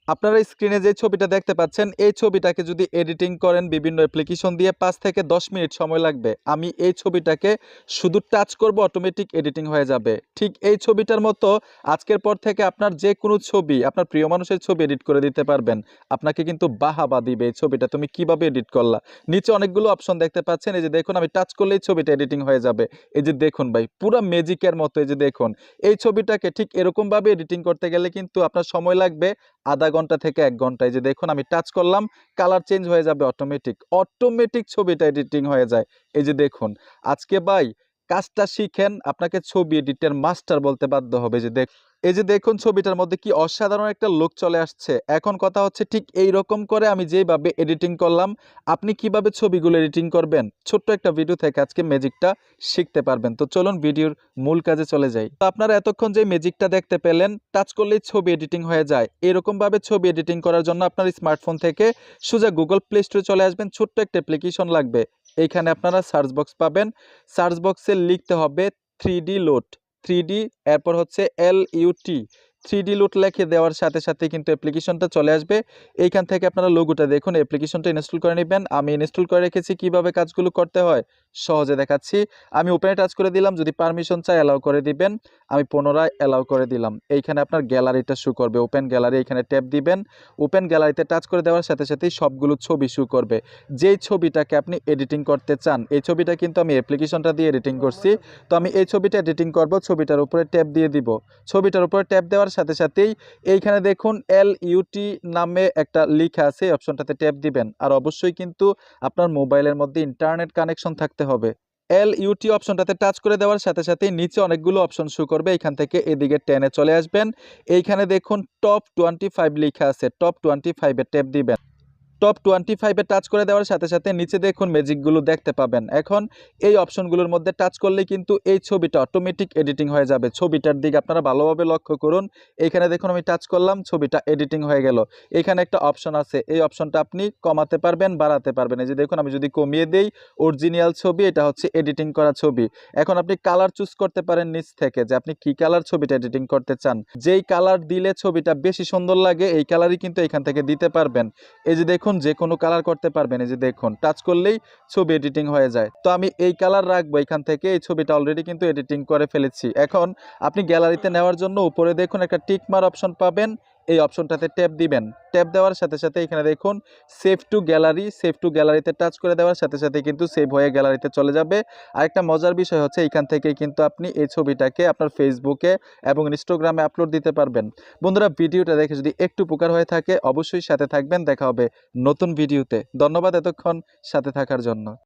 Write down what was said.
আপনারা স্ক্রিনে যে ছবিটা দেখতে পাচ্ছেন এই ছবিটাকে যদি এডিটিং করেন বিভিন্ন অ্যাপ্লিকেশন দিয়ে 5 থেকে 10 মিনিট সময় লাগবে। আমি এই ছবিটাকে শুধু টাচ করব অটোমেটিক এডিটিং হয়ে যাবে। ঠিক এই ছবিটার মতো আজকের পর থেকে আপনার যে কোনো ছবি আপনার প্রিয় মানুষের ছবি এডিট করে দিতে পারবেন। আপনাকে কিন্তু বাহাবা দিবে এই ছবিটা তুমি কিভাবে এডিট করলা। নিচে অনেকগুলো অপশন দেখতে পাচ্ছেন, এই যে দেখুন আমি টাচ করলেই ছবিটা এডিটিং হয়ে যাবে। এই যে দেখুন ভাই পুরা ম্যাজিকের মতো, এই যে দেখুন এই ছবিটাকে ঠিক এরকমভাবে এডিটিং করতে গেলে কিন্তু আপনার সময় লাগবে আধা ঘন্টা থেকে 1 ঘন্টা। এই যে দেখুন আমি টাচ করলাম, কালার চেঞ্জ হয়ে যাবে অটোমেটিক ছবিটা এডিটিং হয়ে যায়। এই যে দেখুন আজকে ভাই কাজটা শিখেন, আপনাকে ছবি এডিটের মাস্টার বলতে বাধ্য হবে। এই যে দেখুন ছবিটার মধ্যে কি অসাধারণ একটা লুক চলে আসছে। এখন কথা হচ্ছে ঠিক এই রকম করে আমি যেভাবে এডিটিং করলাম আপনি কিভাবে ছবিগুলো এডিটিং করবেন ছোট্ট একটা ভিডিও থেকে আজকে ম্যাজিকটা শিখতে পারবেন। তো চলুন ভিডিওর মূল কাজে চলে যাই। তো আপনারা এতক্ষণ যে ম্যাজিকটা দেখতে পেলেন টাচ করলেই ছবি এডিটিং হয়ে যায়। এরকম ভাবে ছবি এডিটিং করার জন্য আপনার স্মার্টফোন থেকে সোজা গুগল প্লে স্টোরে চলে আসবেন। ছোট্ট একটা অ্যাপ্লিকেশন লাগবে। এইখানে আপনারা সার্চ বক্স পাবেন। সার্চ বক্সে লিখতে হবে 3D লোড, 3D এরপর হচ্ছে LUT, 3D লোড লিখে দেওয়ার সাথে সাথে কিন্তু অ্যাপ্লিকেশনটা চলে আসবে। এইখান থেকে আপনারা লোগোটা দেখুন, অ্যাপ্লিকেশনটা ইনস্টল করে নেবেন। আমি ইনস্টল করে রেখেছি। কিভাবে কাজগুলো করতে হয় সহজে দেখাচ্ছি। আমি ওপেনে টাচ করে দিলাম, যদি পারমিশন চাই অ্যালাউ করে দিবেন। আমি পুনরায় অ্যালাউ করে দিলাম। এইখানে আপনার গ্যালারিটা শো করবে, ওপেন গ্যালারি, এখানে ট্যাপ দিবেন। ওপেন গ্যালারিতে টাচ করে দেওয়ার সাথে সাথেই সবগুলো ছবি শো করবে। যেই ছবিটাকে আপনি এডিটিং করতে চান, এই ছবিটা কিন্তু আমি অ্যাপ্লিকেশনটা দিয়ে এডিটিং করছি। তো আমি এই ছবিটা এডিটিং করব, ছবিটার উপরে ট্যাপ দিয়ে দিব। ছবিটার উপরে ট্যাপ দেওয়ার সাথে সাথেই এইখানে দেখুন LUT নামে একটা লেখা আছে, এই অপশনটাতে ট্যাপ দিবেন। আর অবশ্যই কিন্তু আপনার মোবাইলের মধ্যে ইন্টারনেট কানেকশন থাকতে হবে। LUT অপশনটাতে টাচ করে দেওয়ার সাথে সাথেই নিচে অনেকগুলো অপশন শো করবে। এখান থেকে এদিকে টেনে চলে আসবেন। এইখানে দেখুন টপ 25 লেখা আছে, টপ 25 এ ট্যাপ দিবেন। টপ 25 এ টাচ করে দেওয়ার সাথে সাথে নিচে দেখুন ম্যাজিকগুলো দেখতে পাবেন। এখন এই অপশনগুলোর মধ্যে টাচ করলে কিন্তু এই ছবিটা অটোমেটিক এডিটিং হয়ে যাবে। ছবিটার দিকে আপনারা ভালোভাবে লক্ষ্য করুন। এখানে দেখুন আমি টাচ করলাম, ছবিটা এডিটিং হয়ে গেল। এখানে একটা অপশন আছে, এই অপশনটা আপনি কমাতে পারবেন, বাড়াতে পারবেন। এই যে দেখুন আমি যদি কমিয়ে দেই, অরিজিনাল ছবি, এটা হচ্ছে এডিটিং করা ছবি। এখন আপনি কালার চুজ করতে পারেন নিচ থেকে যে আপনি কি কালার ছবিটা এডিটিং করতে চান। যেই কালার দিলে ছবিটা বেশি সুন্দর লাগে এই কালারই কিন্তু এখান থেকে দিতে পারবেন। এই যে দেখুন যে কোনো কালার করতে পারবেন। এই যে দেখুন টাচ করলেই ছবি এডিটিং হয়ে যায়। তো আমি এই কালার রাখবো এখান থেকে। এই ছবিটা অলরেডি কিন্তু এডিটিং করে ফেলেছি। এখন আপনি গ্যালারিতে নেওয়ার জন্য উপরে দেখুন একটা টিক মার অপশন পাবেন, এই অপশনটাতে ট্যাপ দিবেন। ট্যাপ দেওয়ার সাথে সাথে এখানে দেখুন save two gallery, save two গ্যালারিতে টাচ করে দেওয়ার সাথে সাথে কিন্তু সেভ হয়ে গ্যালারিতে চলে যাবে। আরেকটা মজার বিষয় হচ্ছে এখান থেকে কিন্তু আপনি এই ছবিটাকে আপনার ফেসবুকে এবং ইনস্টাগ্রামে আপলোড দিতে পারবেন। বন্ধুরা ভিডিওটা দেখে যদি একটু উপকার হয়ে থাকে অবশ্যই সাথে থাকবেন। দেখা হবে নতুন ভিডিওতে। ধন্যবাদ এতক্ষণ সাথে থাকার জন্য।